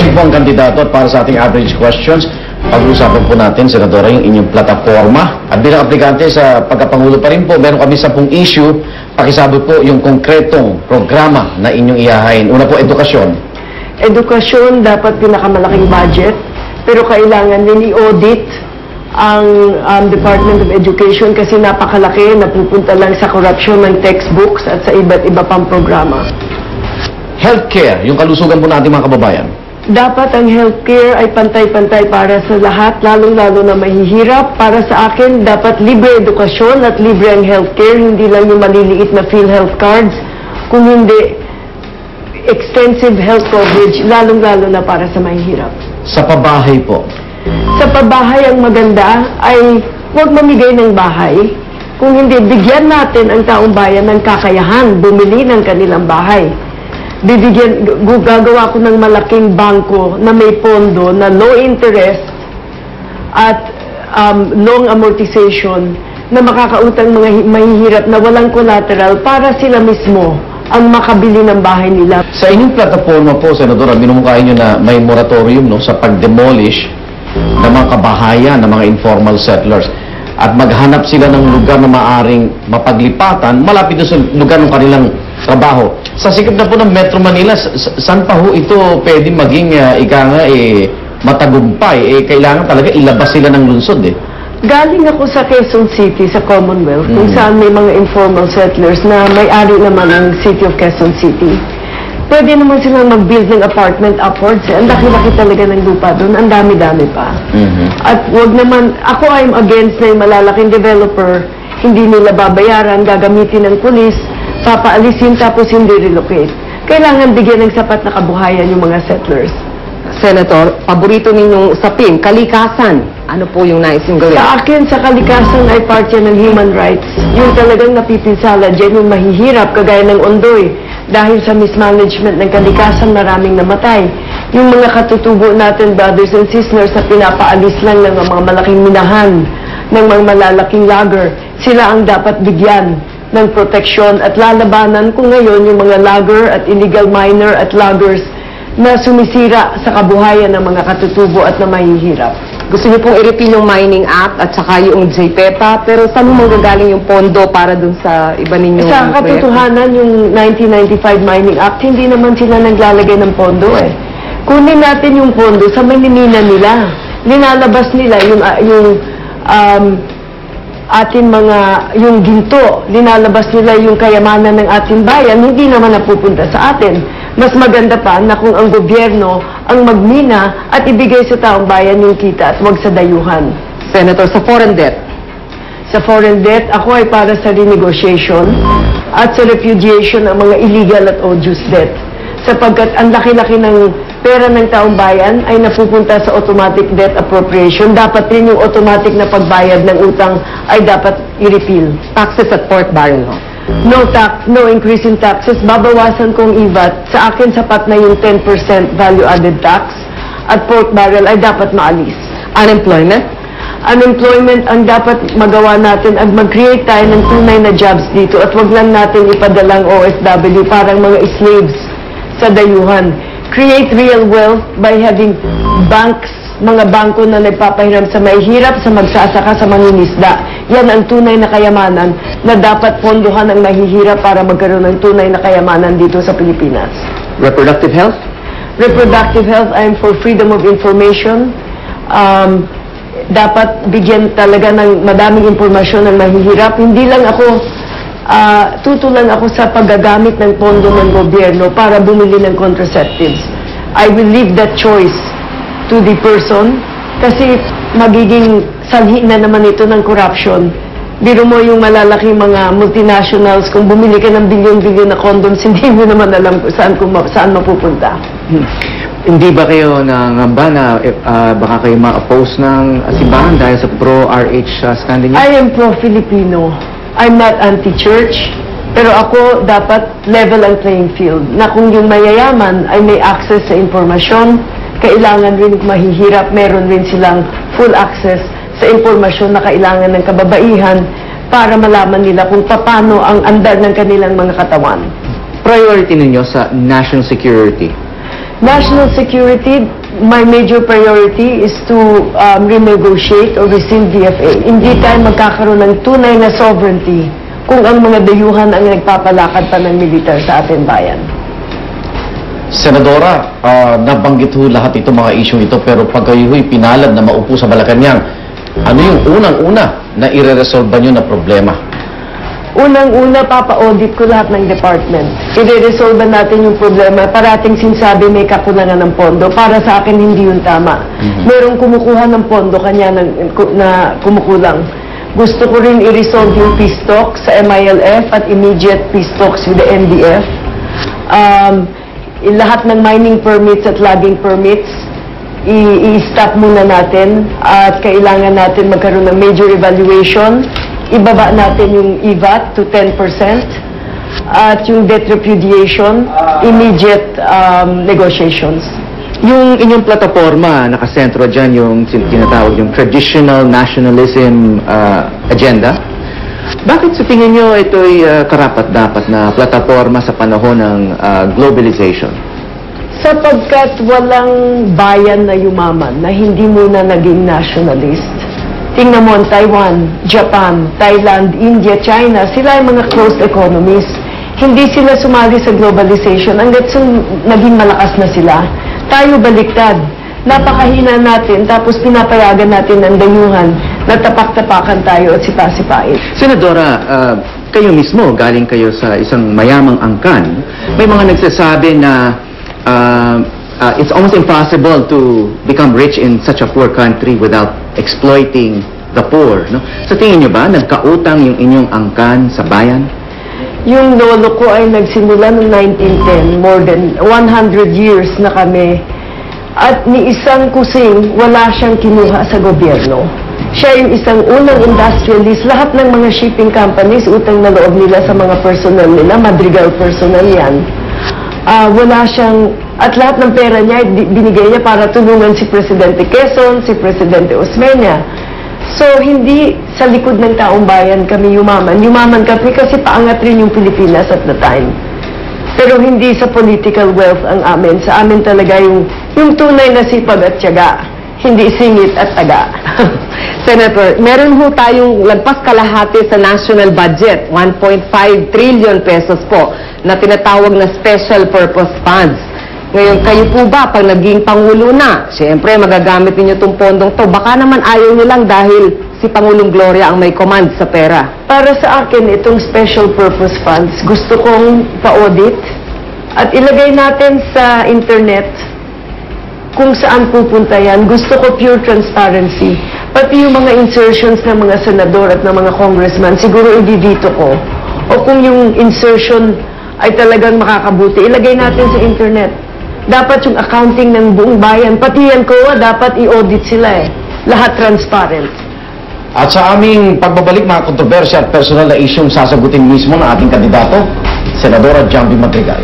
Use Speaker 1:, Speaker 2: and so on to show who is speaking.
Speaker 1: Bumabalik po ang kandidato at para sa ating average questions, pag-uusapan po natin, Senadora, yung inyong plataforma. At bilang aplikante sa pagkapangulo pa rin po, meron kami 10 issue. Pakisabot po yung konkretong programa na inyong ihahain. Una po, edukasyon.
Speaker 2: Edukasyon, dapat pinakamalaking budget, pero kailangan din i-audit ang Department of Education kasi napakalaki, napupunta lang sa corruption ng textbooks at sa iba't iba pang programa.
Speaker 1: Healthcare, yung kalusugan po natin mga kababayan.
Speaker 2: Dapat ang healthcare ay pantay-pantay para sa lahat, lalong-lalo na mahihirap. Para sa akin, dapat libre edukasyon at libre ang healthcare, hindi lang yung maliliit na PhilHealth cards, kung hindi extensive health coverage, lalong-lalo na para sa mahihirap.
Speaker 1: Sa pabahay po.
Speaker 2: Sa pabahay, ang maganda ay huwag mamigay ng bahay. Kung hindi, bigyan natin ang taong bayan ng kakayahan, bumili ng kanilang bahay. Gagawa ko ng malaking bangko na may pondo na low interest at long amortization na makakautang mga mahihirap na walang collateral para sila mismo ang makabili ng bahay nila.
Speaker 1: Sa inyong plataforma po, Senadora, minumukhain nyo na may moratorium sa pag-demolish ng mga kabahayan, ng mga informal settlers. At maghanap sila ng lugar na maaring mapaglipatan malapit sa lugar ng kanilang trabaho. Sa sikip na po ng Metro Manila, saan pa ho ito pwede maging matagumpay? Kailangan talaga ilabas sila ng lungsod
Speaker 2: Galing ako sa Quezon City, sa Commonwealth, kung saan may mga informal settlers na may-ari naman ang City of Quezon City. Pwede naman silang mag-build ng apartment upwards. Ang laki-laki talaga ng lupa doon. Ang dami-dami pa. At wag naman, ako I'm against na yung malalaking developer, hindi nila babayaran, gagamitin ng pulis, papaalisin tapos hindi relocate. Kailangan bigyan ng sapat na kabuhayan yung mga settlers.
Speaker 3: Senator, paborito ninyong usapin, kalikasan. Ano po yung naising gawin?
Speaker 2: Sa akin, sa kalikasan ay part yan ng human rights. Yung talagang napipinsala dyan, yung mahihirap, kagaya ng Ondoy. Dahil sa mismanagement ng kalikasan, maraming namatay. Yung mga katutubo natin, brothers and sisters, na pinapaalis lang ng mga malaking minahan, ng mga malalaking logger, sila ang dapat bigyan ng proteksyon at lalabanan ko ngayon yung mga logger at illegal miner at loggers na sumisira sa kabuhayan ng mga katutubo at na mahihirap.
Speaker 3: Gusto niyo pong i-repeal yung Mining Act at saka yung JPEPA, pero saan mo manggagaling yung pondo para dun sa iba ninyong
Speaker 2: Sa katotohanan, yung 1995 Mining Act, hindi naman sila naglalagay ng pondo Kunin natin yung pondo sa maninina nila. Linalabas nila yung ginto, linalabas nila yung kayamanan ng ating bayan, hindi naman napupunta sa atin. Mas maganda pa na kung ang gobyerno ang magmina at ibigay sa taong bayan yung kita at wag sa dayuhan.
Speaker 3: Senator, sa foreign debt?
Speaker 2: Sa foreign debt, ako ay para sa renegotiation at sa repudiation ng mga illegal at odious debt. Sapagkat ang laki-laki ng pera ng taong bayan ay napupunta sa automatic debt appropriation. Dapat rin yung automatic na pagbayad ng utang ay dapat i-repeal.
Speaker 3: Taxes at pork barrel, ho?
Speaker 2: No increase in taxes. Babawasan kong IVAT. Sa akin, sapat na yung 10% value-added tax. At pork barrel ay dapat maalis.
Speaker 3: Unemployment?
Speaker 2: Unemployment ang dapat magawa natin at mag-create tayo ng tunay na jobs dito at wag lang natin ipadalang OFW parang mga slaves sa dayuhan. Create real wealth by having banks, mga bangko na nagpapahiram sa mahihirap, sa magsasaka, sa mangingisda. Yan ang tunay na kayamanan na dapat pondohan ng mahihirap para magkaroon ng tunay na kayamanan dito sa Pilipinas.
Speaker 1: Reproductive health?
Speaker 2: Reproductive health, I'm for freedom of information. Dapat bigyan talaga ng madaming impormasyon ng mahihirap. Hindi lang ako tutulan ako sa paggagamit ng pondo ng gobyerno para bumili ng contraceptives. I will leave that choice to the person kasi magiging sanhi na naman ito ng corruption. Biro mo yung malalaking mga multinationals, kung bumili ka ng bilyon-bilyon na condoms, hindi mo naman alam kung saan mapupunta.
Speaker 4: Hindi ba kayo nangamba na baka kayo ma-oppose ng simbahan dahil sa pro-RH standing niyo?
Speaker 2: I am pro-Filipino. I'm not anti-church. Pero ako, dapat level ang playing field. Na kung yung mayayaman ay may access sa impormasyon, kailangan rin mahihirap, meron rin silang full access sa impormasyon na kailangan ng kababaihan para malaman nila kung paano ang andar ng kanilang mga katawan.
Speaker 4: Priority ninyo sa national security?
Speaker 2: National security, my major priority is to renegotiate or rescind DFA. Hindi tayo magkakaroon ng tunay na sovereignty kung ang mga dayuhan ang nagpapalakad pa ng militar sa ating bayan.
Speaker 1: Senadora, nabanggit ho lahat ito mga isyong ito, pero pag kayo ho'y pinalad na maupo sa Malacanang, ano yung unang-una na ire-resolve nyo na problema?
Speaker 2: Unang-una, papa-audit ko lahat ng department. I-resolve natin yung problema. Parating sinasabi may kakulangan ng pondo. Para sa akin, hindi yun tama. Merong kumukuha ng pondo, kanya na kumukulang. Gusto ko rin i-resolve yung peace talks sa MILF at immediate peace talks with the NDF. Lahat ng mining permits at logging permits, i-stop muna natin at kailangan natin magkaroon ng major evaluation. Ibaba natin yung EVAT to 10% at yung debt repudiation, immediate negotiations.
Speaker 4: Yung inyong plataforma, nakasentro dyan yung tinatawag yung traditional nationalism agenda. Bakit sa tingin nyo ito'y karapat-dapat na plataforma sa panahon ng globalization?
Speaker 2: Sapagkat walang bayan na yumaman na hindi muna naging nationalist. Tingnan mo ang Taiwan, Japan, Thailand, India, China, sila ay mga closed economies. Hindi sila sumali sa globalization hanggat naging malakas na sila. Tayo baliktad. Napakahina natin, tapos pinapayagan natin ang dayuhan na tapak-tapakan tayo at sipa-sipain.
Speaker 4: Senadora, kayo mismo, galing kayo sa isang mayamang angkan, may mga nagsasabi na it's almost impossible to become rich in such a poor country without exploiting the poor. No? Sa tingin nyo ba, nagkautang yung inyong angkan sa bayan?
Speaker 2: Yung lolo ko ay nagsimula noong 1910, more than 100 years na kami. At ni isang kusing, wala siyang kinuha sa gobyerno. Siya yung isang unang industrialist. Lahat ng mga shipping companies, utang na loob nila sa mga personnel nila, Madrigal personnel yan. Wala siyang, at lahat ng pera niya, binigay niya para tulungan si Presidente Quezon, si Presidente Osmeña. So, hindi sa likod ng taong bayan kami yumaman. Yumaman kami kasi paangat rin yung Pilipinas at the time. Pero hindi sa political wealth ang amin. Sa amin talaga yung tunay na sipag at tiyaga. Hindi singit at taga.
Speaker 3: Senator, meron ho tayong lagpas kalahati sa national budget, 1.5 trillion pesos po, na tinatawag na special purpose funds. Ngayon, kayo po ba, pag naging Pangulo na, siyempre magagamit ninyo itong pondong to, baka naman ayaw nyo lang dahil si Pangulong Gloria ang may command sa pera.
Speaker 2: Para sa akin, itong special purpose funds, gusto kong pa-audit at ilagay natin sa internet kung saan pupunta yan. Gusto ko pure transparency. Pati yung mga insertions ng mga senador at ng mga congressman, siguro i-dito ko. O kung yung insertion ay talagang makakabuti, ilagay natin sa internet. Dapat yung accounting ng buong bayan, pati yan ko, dapat i-audit sila eh. Lahat transparent.
Speaker 1: At sa aming pagbabalik, mga kontrobersya at personal na isyong sasagutin mismo ng ating kandidato, Senadora Jambi Madrigal.